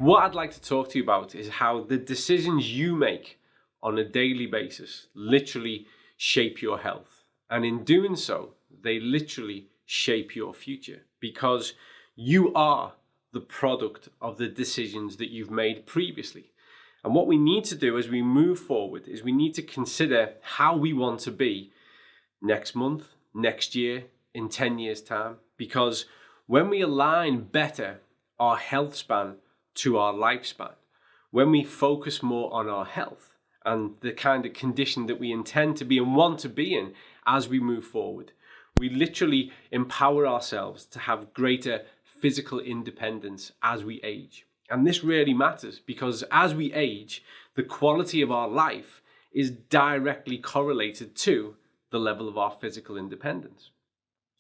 What I'd like to talk to you about is how the decisions you make on a daily basis literally shape your health. And in doing so, they literally shape your future, because you are the product of the decisions that you've made previously. And what we need to do as we move forward is we need to consider how we want to be next month, next year, in 10 years' time. Because when we align better our health span to our lifespan, when we focus more on our health and the kind of condition that we intend to be and want to be in as we move forward, we literally empower ourselves to have greater physical independence as we age. And this really matters because as we age, the quality of our life is directly correlated to the level of our physical independence.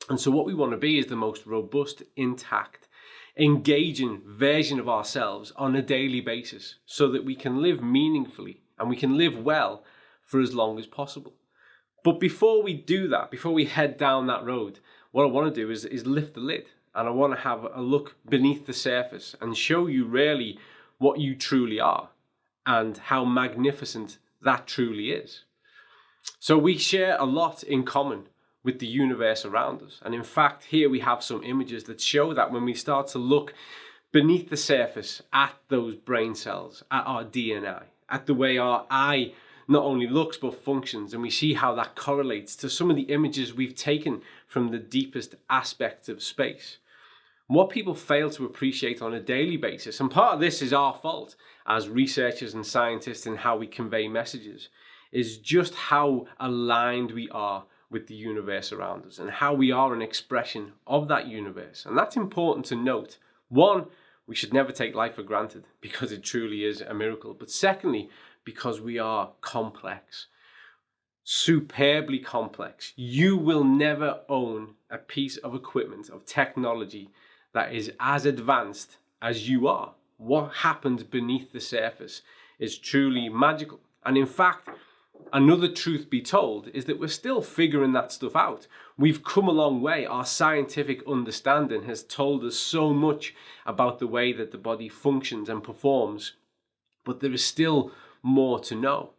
And so what we want to be is the most robust, intact, engaging version of ourselves on a daily basis so that we can live meaningfully and we can live well for as long as possible. But before we do that, before we head down that road, what I want to do is lift the lid, and I want to have a look beneath the surface and show you really what you truly are and how magnificent that truly is. So we share a lot in common with the universe around us. And in fact, here we have some images that show that when we start to look beneath the surface at those brain cells, at our DNA, at the way our eye not only looks but functions, and we see how that correlates to some of the images we've taken from the deepest aspects of space. What people fail to appreciate on a daily basis, and part of this is our fault as researchers and scientists in how we convey messages, is just how aligned we are with the universe around us and how we are an expression of that universe. And that's important to note. One, we should never take life for granted because it truly is a miracle. But secondly, because we are complex, superbly complex. You will never own a piece of equipment, of technology that is as advanced as you are. What happens beneath the surface is truly magical. And in fact, another truth be told is that we're still figuring that stuff out. We've come a long way. Our scientific understanding has told us so much about the way that the body functions and performs, but there is still more to know.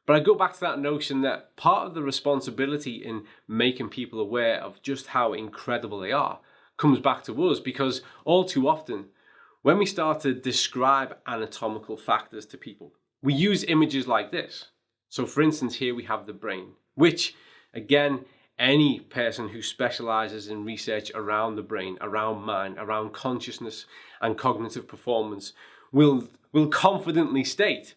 But I go back to that notion that part of the responsibility in making people aware of just how incredible they are comes back to us, because all too often, when we start to describe anatomical factors to people, we use images like this. So for instance, here we have the brain, which again, any person who specializes in research around the brain, around mind, around consciousness and cognitive performance will confidently state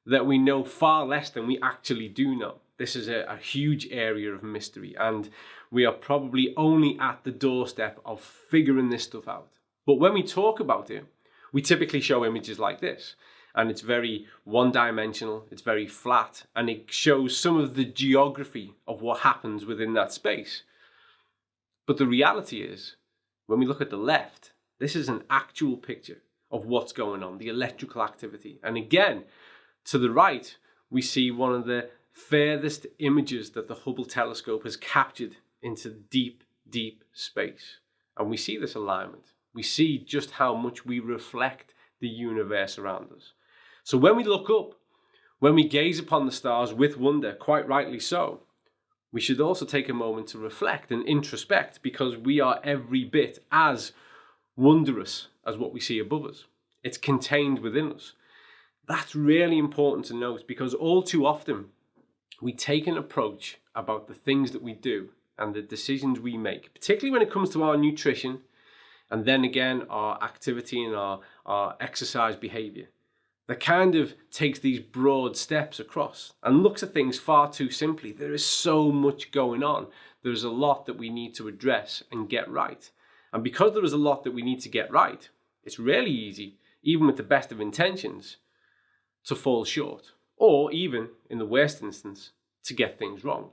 that we know far less than we actually do know. This is a huge area of mystery, and we are probably only at the doorstep of figuring this stuff out. But when we talk about it, we typically show images like this. And it's very one-dimensional, it's very flat, and it shows some of the geography of what happens within that space. But the reality is, when we look at the left, this is an actual picture of what's going on, the electrical activity. And again, to the right, we see one of the furthest images that the Hubble telescope has captured into deep, deep space. And we see this alignment. We see just how much we reflect the universe around us. So when we look up, when we gaze upon the stars with wonder, quite rightly so, we should also take a moment to reflect and introspect, because we are every bit as wondrous as what we see above us. It's contained within us. That's really important to note, because all too often we take an approach about the things that we do and the decisions we make, particularly when it comes to our nutrition, and then again our activity and our exercise behavior, that kind of takes these broad steps across and looks at things far too simply. There is so much going on. There's a lot that we need to address and get right. And because there is a lot that we need to get right, it's really easy, even with the best of intentions, to fall short, or even, in the worst instance, to get things wrong.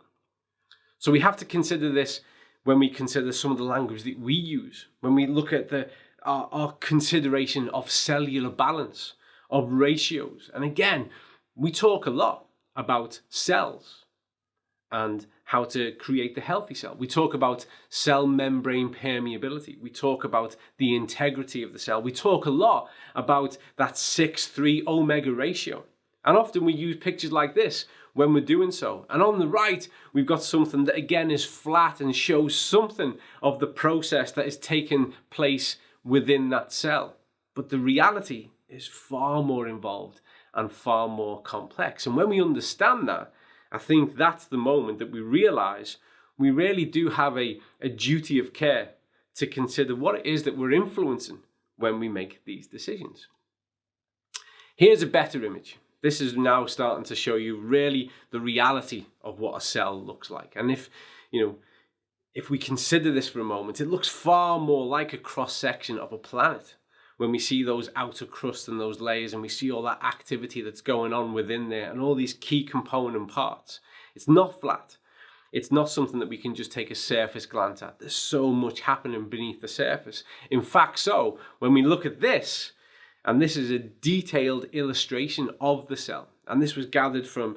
So we have to consider this when we consider some of the language that we use, when we look at our consideration of cellular balance, of ratios. And again, we talk a lot about cells. and how to create the healthy cell. We talk about cell membrane permeability. We talk about the integrity of the cell. We talk a lot about that 6:3 omega ratio. And often we use pictures like this when we're doing so. And on the right, we've got something that again is flat and shows something of the process that is taking place within that cell. But the reality is far more involved and far more complex. And when we understand that, I think that's the moment that we realize we really do have a duty of care to consider what it is that we're influencing when we make these decisions. Here's a better image. This is now starting to show you really the reality of what a cell looks like. And if we consider this for a moment, it looks far more like a cross-section of a planet. When we see those outer crusts and those layers and we see all that activity that's going on within there and all these key component parts, it's not flat. It's not something that we can just take a surface glance at. There's so much happening beneath the surface. In fact, so when we look at this, and this is a detailed illustration of the cell, and this was gathered from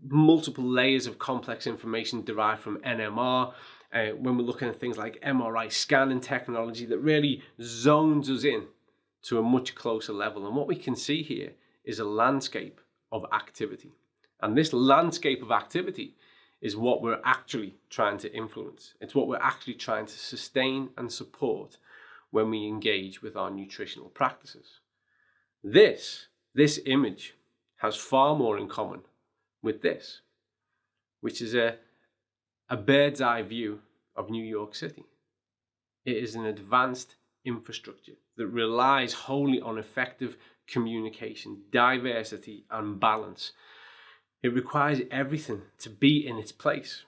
multiple layers of complex information derived from NMR, when we're looking at things like MRI scanning technology that really zones us in to a much closer level. And what we can see here is a landscape of activity. And this landscape of activity is what we're actually trying to influence. It's what we're actually trying to sustain and support when we engage with our nutritional practices. This image has far more in common with this, which is a bird's eye view of New York City. It is an advanced infrastructure that relies wholly on effective communication, diversity, and balance. It requires everything to be in its place.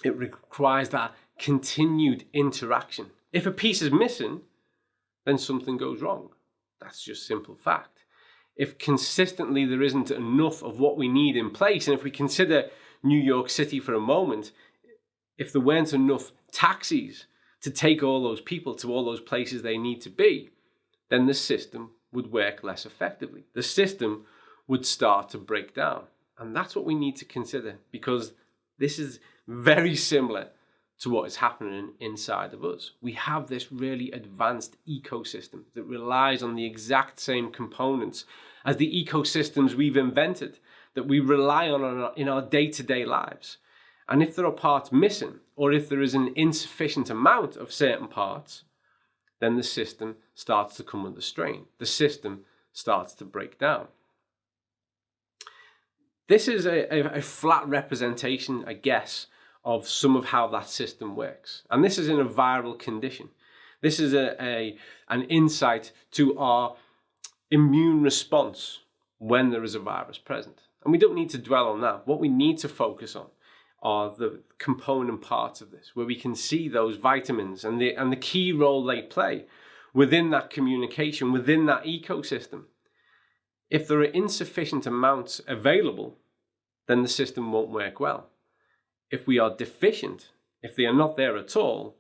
It requires that continued interaction. If a piece is missing, then something goes wrong. That's just simple fact. If consistently there isn't enough of what we need in place, and if we consider New York City for a moment, if there weren't enough taxis to take all those people to all those places they need to be, then the system would work less effectively. The system would start to break down. And that's what we need to consider, because this is very similar to what is happening inside of us. We have this really advanced ecosystem that relies on the exact same components as the ecosystems we've invented, that we rely on in our day-to-day lives. And if there are parts missing, or if there is an insufficient amount of certain parts, then the system starts to come under strain. The system starts to break down. This is a flat representation, I guess, of some of how that system works. And this is in a viral condition. This is an insight to our immune response when there is a virus present. And we don't need to dwell on that. What we need to focus on are the component parts of this, where we can see those vitamins and the key role they play within that communication, within that ecosystem. If there are insufficient amounts available, then the system won't work well. If we are deficient, if they are not there at all,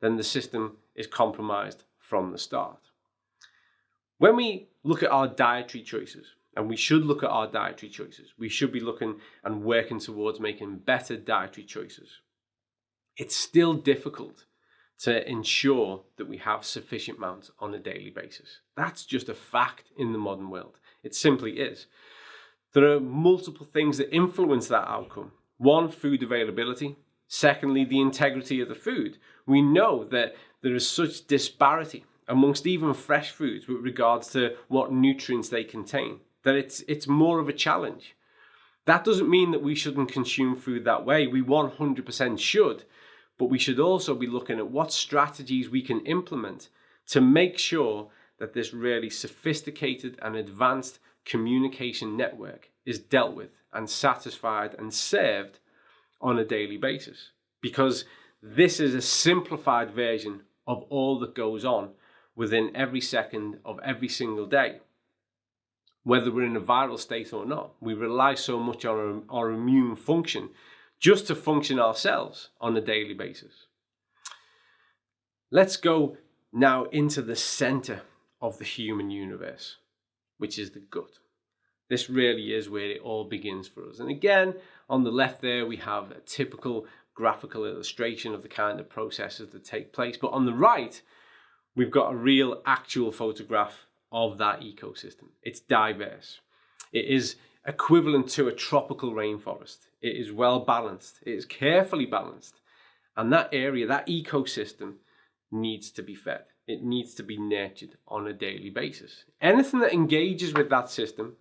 then the system is compromised from the start. When we look at our dietary choices, and we should look at our dietary choices, we should be looking and working towards making better dietary choices. It's still difficult to ensure that we have sufficient amounts on a daily basis. That's just a fact in the modern world. It simply is. There are multiple things that influence that outcome. One, food availability. Secondly, the integrity of the food. We know that there is such disparity amongst even fresh foods with regards to what nutrients they contain, that it's more of a challenge. That doesn't mean that we shouldn't consume food that way. We 100% should, but we should also be looking at what strategies we can implement to make sure that this really sophisticated and advanced communication network is dealt with and satisfied and served on a daily basis. Because this is a simplified version of all that goes on within every second of every single day. Whether we're in a viral state or not, we rely so much on our immune function just to function ourselves on a daily basis. Let's go now into the center of the human universe, which is the gut. This really is where it all begins for us. And again, On the left there, we have a typical graphical illustration of the kind of processes that take place. But on the right, we've got a real actual photograph of that ecosystem. It's diverse. It is equivalent to a tropical rainforest. It is well balanced. It is carefully balanced. And that area, that ecosystem, needs to be fed. It needs to be nurtured on a daily basis. Anything that engages with that system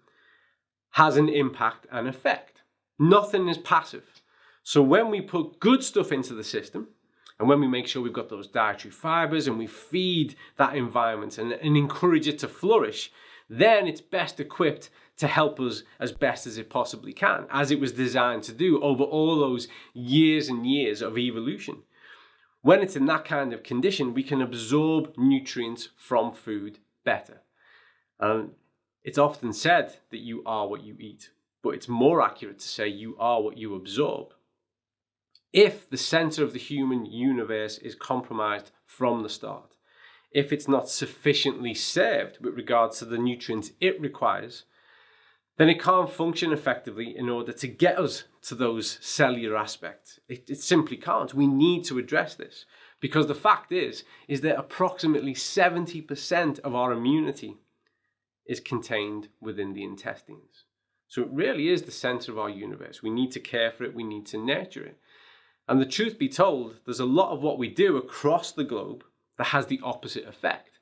has an impact and effect. Nothing is passive. So when we put good stuff into the system, and when we make sure we've got those dietary fibers and we feed that environment and encourage it to flourish, then it's best equipped to help us as best as it possibly can, as it was designed to do over all those years and years of evolution. When it's in that kind of condition, we can absorb nutrients from food better. And it's often said that you are what you eat, but it's more accurate to say you are what you absorb. If the center of the human universe is compromised from the start, if it's not sufficiently served with regards to the nutrients it requires, then it can't function effectively in order to get us to those cellular aspects. It simply can't. We need to address this, because the fact is that approximately 70% of our immunity is contained within the intestines. So it really is the center of our universe. We need to care for it. We need to nurture it. And the truth be told, there's a lot of what we do across the globe that has the opposite effect.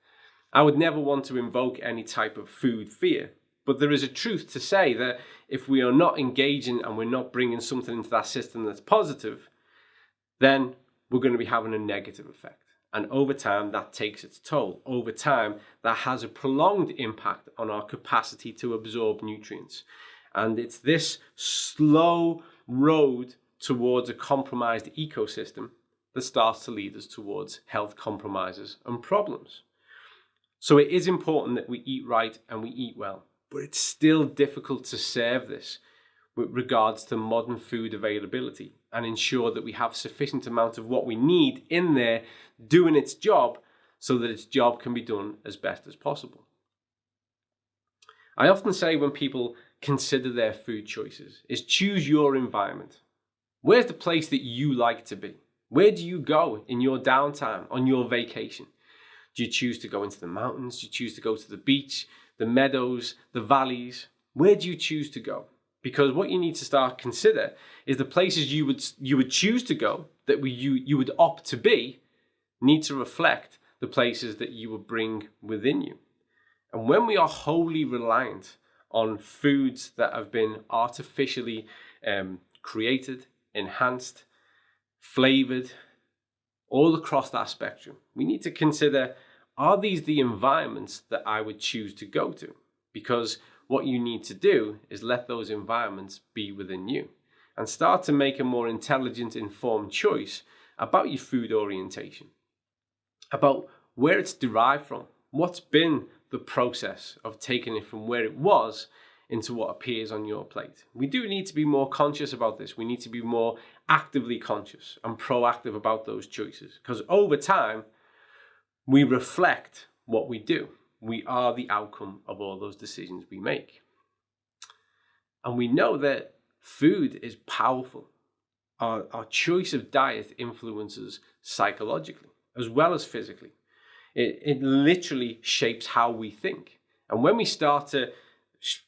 I would never want to invoke any type of food fear, but there is a truth to say that if we are not engaging and we're not bringing something into that system that's positive, then we're going to be having a negative effect. And over time, that takes its toll. Over time, that has a prolonged impact on our capacity to absorb nutrients. And it's this slow road towards a compromised ecosystem that starts to lead us towards health compromises and problems. So it is important that we eat right and we eat well, but it's still difficult to serve this with regards to modern food availability and ensure that we have sufficient amount of what we need in there doing its job so that its job can be done as best as possible. I often say when people consider their food choices is choose your environment. Where's the place that you like to be? Where do you go in your downtime, on your vacation? Do you choose to go into the mountains? Do you choose to go to the beach, the meadows, the valleys? Where do you choose to go? Because what you need to start consider is the places you would choose to go, that you would opt to be, need to reflect the places that you would bring within you. And when we are wholly reliant on foods that have been artificially created, enhanced, flavored, all across that spectrum, we need to consider, are these the environments that I would choose to go to? Because what you need to do is let those environments be within you and start to make a more intelligent, informed choice about your food orientation, about where it's derived from, what's been the process of taking it from where it was into what appears on your plate. We do need to be more conscious about this. We need to be more actively conscious and proactive about those choices, because over time, we reflect what we do. We are the outcome of all those decisions we make. And we know that food is powerful. Our choice of diet influences psychologically as well as physically. It literally shapes how we think. And when we start to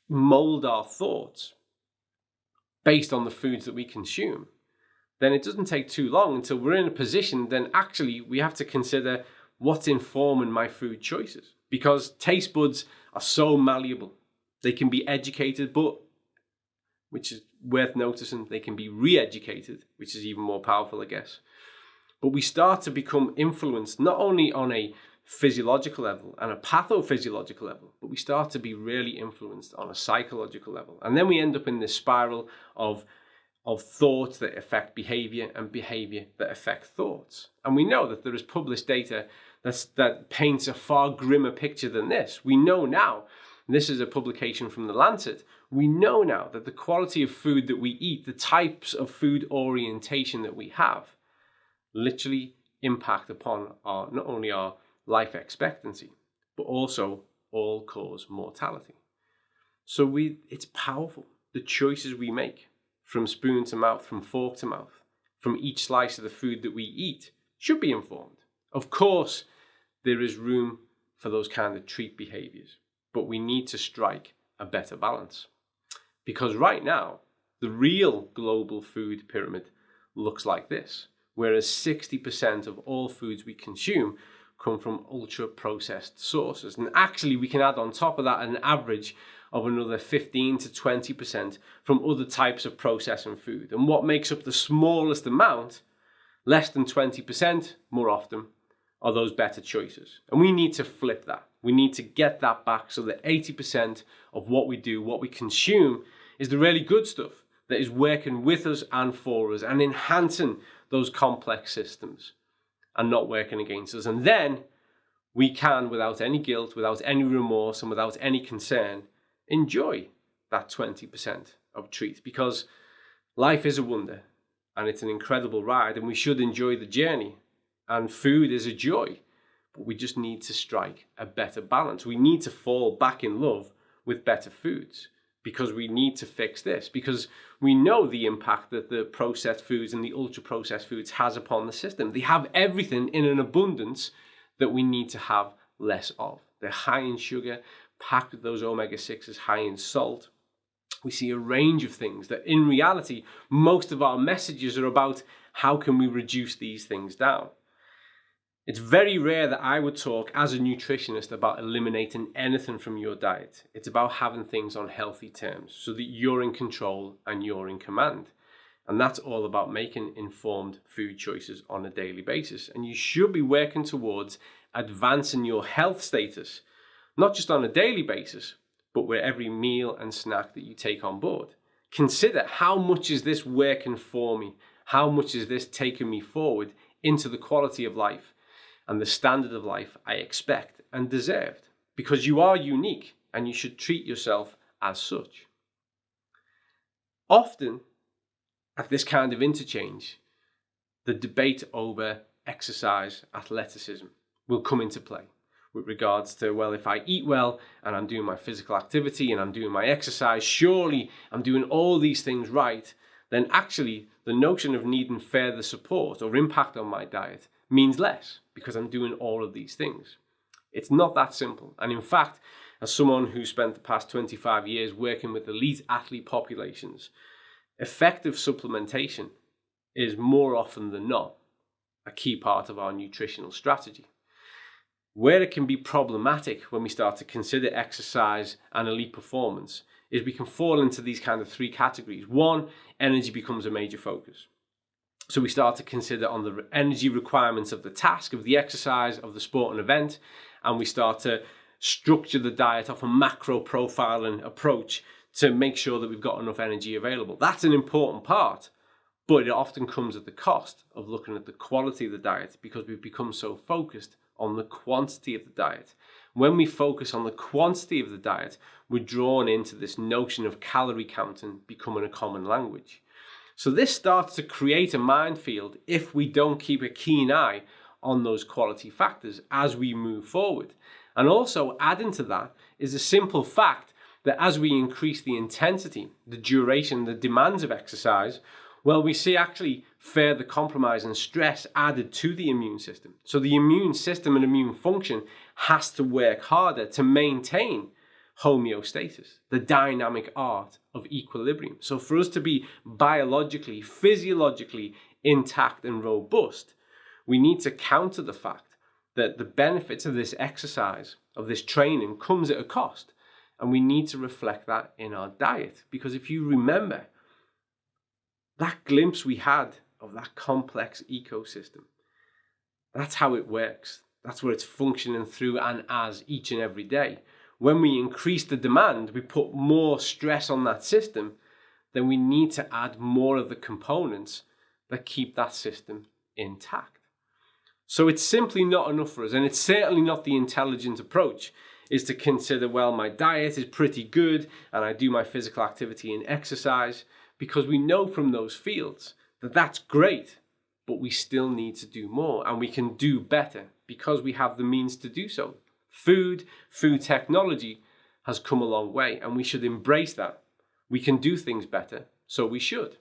mold our thoughts based on the foods that we consume, then it doesn't take too long until we're in a position, then actually we have to consider what's informing my food choices. Because taste buds are so malleable. They can be educated, but, which is worth noticing, they can be re-educated, which is even more powerful, I guess. But we start to become influenced not only on a physiological level and a pathophysiological level, but we start to be really influenced on a psychological level. And then we end up in this spiral of thoughts that affect behavior and behavior that affect thoughts. And we know that there is published data that paints a far grimmer picture than this. We know now, this is a publication from The Lancet, we know now that the quality of food that we eat, the types of food orientation that we have, literally impact upon not only our life expectancy, but also all-cause mortality. So it's powerful, the choices we make. from spoon to mouth, from fork to mouth, from each slice of the food that we eat, should be informed. Of course, there is room for those kind of treat behaviors, but we need to strike a better balance. Because right now, the real global food pyramid looks like this, whereas 60% of all foods we consume come from ultra-processed sources. And actually, we can add on top of that an average of another 15 to 20% from other types of processing food. And what makes up the smallest amount, less than 20% more often, are those better choices. And we need to flip that. We need to get that back so that 80% of what we do, what we consume, is the really good stuff that is working with us and for us and enhancing those complex systems and not working against us. And then we can, without any guilt, without any remorse, and without any concern, enjoy that 20% of treats, because life is a wonder and it's an incredible ride, and we should enjoy the journey. And food is a joy, but we just need to strike a better balance. We need to fall back in love with better foods, because we need to fix this, because we know the impact that the processed foods and the ultra-processed foods has upon the system. They have everything in an abundance that we need to have less of. They're high in sugar, packed with those omega-6s, high in salt. We see a range of things that in reality, most of our messages are about how can we reduce these things down. It's very rare that I would talk as a nutritionist about eliminating anything from your diet. It's about having things on healthy terms so that you're in control and you're in command. And that's all about making informed food choices on a daily basis. And you should be working towards advancing your health status, not just on a daily basis, but with every meal and snack that you take on board. Consider, how much is this working for me? How much is this taking me forward into the quality of life and the standard of life I expect and deserved? Because you are unique and you should treat yourself as such. Often, at this kind of interchange, the debate over exercise, athleticism will come into play with regards to, well, if I eat well and I'm doing my physical activity and I'm doing my exercise, surely I'm doing all these things right, then actually the notion of needing further support or impact on my diet means less because I'm doing all of these things. It's not that simple. And in fact, as someone who spent the past 25 years working with elite athlete populations, effective supplementation is more often than not a key part of our nutritional strategy. Where it can be problematic when we start to consider exercise and elite performance is we can fall into these kind of three categories. One, energy becomes a major focus. So we start to consider on the energy requirements of the task, of the exercise, of the sport and event, and we start to structure the diet off a macro profiling approach to make sure that we've got enough energy available. That's an important part, but it often comes at the cost of looking at the quality of the diet because we've become so focused on the quantity of the diet. When we focus on the quantity of the diet, we're drawn into this notion of calorie counting becoming a common language. So this starts to create a minefield if we don't keep a keen eye on those quality factors as we move forward. And also adding to that is a simple fact that as we increase the intensity, the duration, the demands of exercise, well, we see actually further compromise and stress added to the immune system. So the immune system and immune function has to work harder to maintain homeostasis, the dynamic art of equilibrium. So for us to be biologically, physiologically intact and robust, we need to counter the fact that the benefits of this exercise, of this training, comes at a cost. And we need to reflect that in our diet. Because if you remember, that glimpse we had of that complex ecosystem, that's how it works. That's what it's functioning through and as each and every day. When we increase the demand, we put more stress on that system, then we need to add more of the components that keep that system intact. So it's simply not enough for us, and it's certainly not the intelligent approach, is to consider, well, my diet is pretty good and I do my physical activity and exercise, because we know from those fields that that's great, but we still need to do more, and we can do better because we have the means to do so. Food technology has come a long way, and we should embrace that. We can do things better, So we should.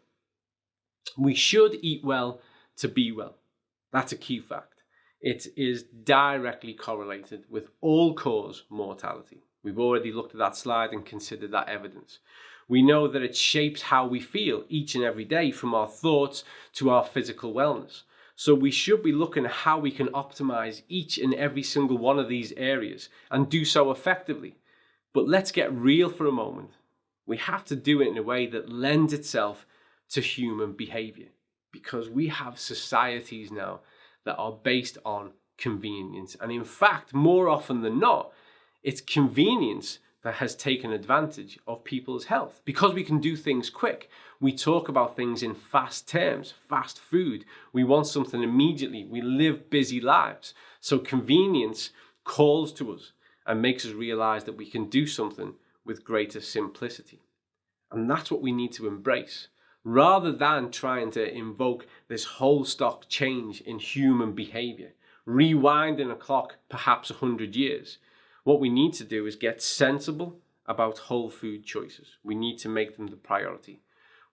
We should eat well to be well. That's a key fact. It is directly correlated with all-cause mortality. We've already looked at that slide and considered that evidence. We know that it shapes how we feel each and every day, from our thoughts to our physical wellness. So we should be looking at how we can optimize each and every single one of these areas and do so effectively. But let's get real for a moment. We have to do it in a way that lends itself to human behavior, because we have societies now that are based on convenience. And in fact, more often than not, it's convenience that has taken advantage of people's health, because we can do things quick. We talk about things in fast terms, fast food. We want something immediately. We live busy lives. So convenience calls to us and makes us realize that we can do something with greater simplicity. And that's what we need to embrace, rather than trying to invoke this whole stock change in human behavior, rewinding a clock perhaps 100 years. What we need to do is get sensible about whole food choices. We need to make them the priority.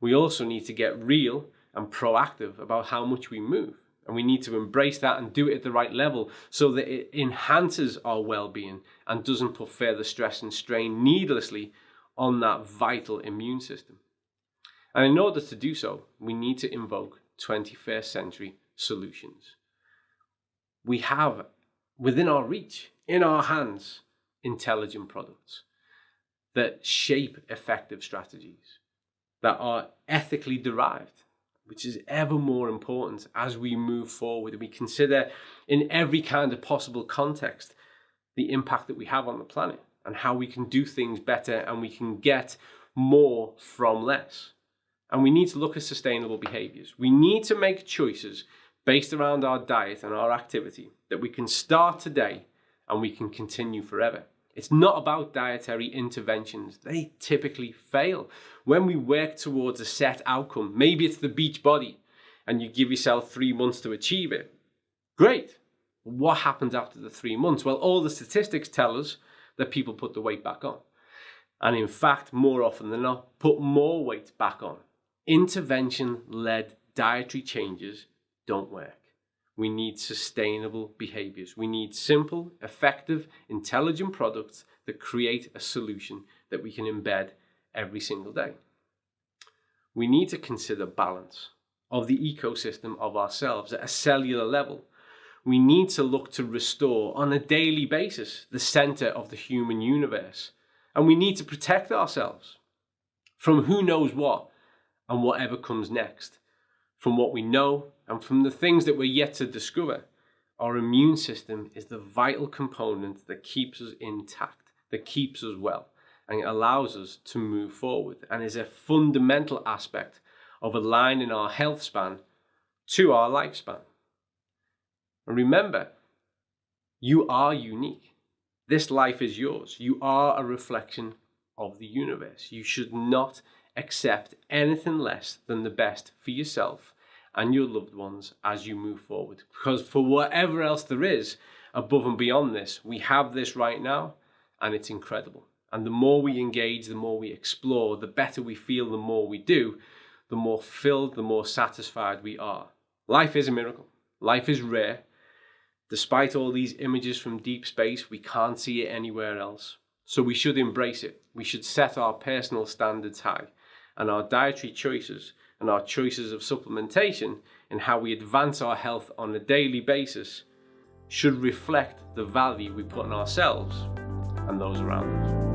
We also need to get real and proactive about how much we move. And we need to embrace that and do it at the right level so that it enhances our well-being and doesn't put further stress and strain needlessly on that vital immune system. And in order to do so, we need to invoke 21st century solutions. We have within our reach, in our hands, intelligent products that shape effective strategies, that are ethically derived, which is ever more important as we move forward. We consider in every kind of possible context the impact that we have on the planet and how we can do things better and we can get more from less. And we need to look at sustainable behaviors. We need to make choices based around our diet and our activity that we can start today and we can continue forever. It's not about dietary interventions. They typically fail. When we work towards a set outcome, maybe it's the beach body, and you give yourself 3 months to achieve it. Great. What happens after the 3 months? Well, all the statistics tell us that people put the weight back on. And in fact, more often than not, put more weight back on. Intervention-led dietary changes don't work. We need sustainable behaviors. We need simple, effective, intelligent products that create a solution that we can embed every single day. We need to consider balance of the ecosystem of ourselves at a cellular level. We need to look to restore on a daily basis the center of the human universe. And we need to protect ourselves from who knows what and whatever comes next, from what we know and from the things that we're yet to discover. Our immune system is the vital component that keeps us intact, that keeps us well, and it allows us to move forward, and is a fundamental aspect of aligning our health span to our lifespan. And remember, you are unique. This life is yours. You are a reflection of the universe. You should not accept anything less than the best for yourself and your loved ones as you move forward. Because for whatever else there is above and beyond this, we have this right now, and it's incredible. And the more we engage, the more we explore, the better we feel, the more we do, the more fulfilled, the more satisfied we are. Life is a miracle. Life is rare. Despite all these images from deep space, we can't see it anywhere else. So we should embrace it. We should set our personal standards high, and our dietary choices and our choices of supplementation and how we advance our health on a daily basis should reflect the value we put on ourselves and those around us.